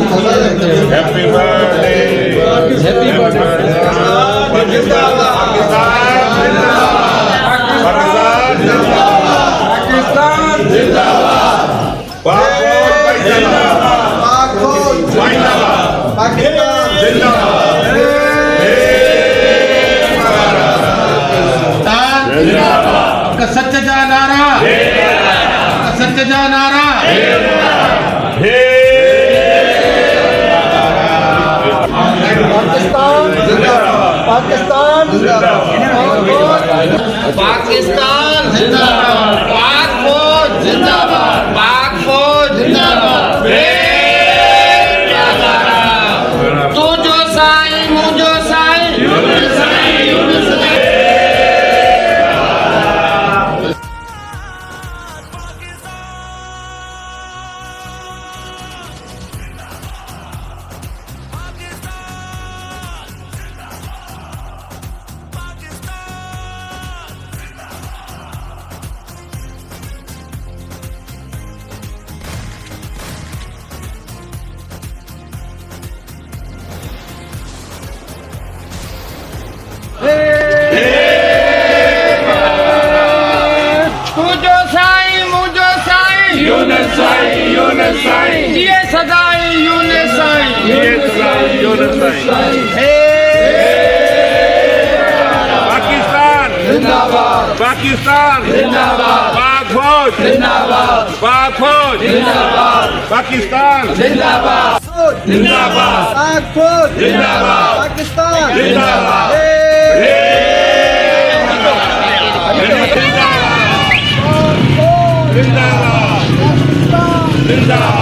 Happy birthday. Happy birthday. Pakistan Zindabad. Pak Fauj Pakistan Zindabad. का सच जा नारा, का सच जा नारा। पाकिस्तान पाकिस्तान जिंदाबाद, पाक फौज जिंदाबाद, पाक फौज जिंदाबाद। तू जो Sai, मुझो Sai, मुझो Sai, मुझो Sai, Yunus Sain, Yunus Sain. ये सदाई Younis Sai, Yunus Sain. Pakistan जिंदाबाद Pakistan जिंदाबाद Pak Fauj जिंदाबाद Pak Fauj जिंदाबाद Pakistan जिंदाबाद Zindabad. पाक फौज Zindabad. Pakistan Zindabad. Zindabad. Zindabad.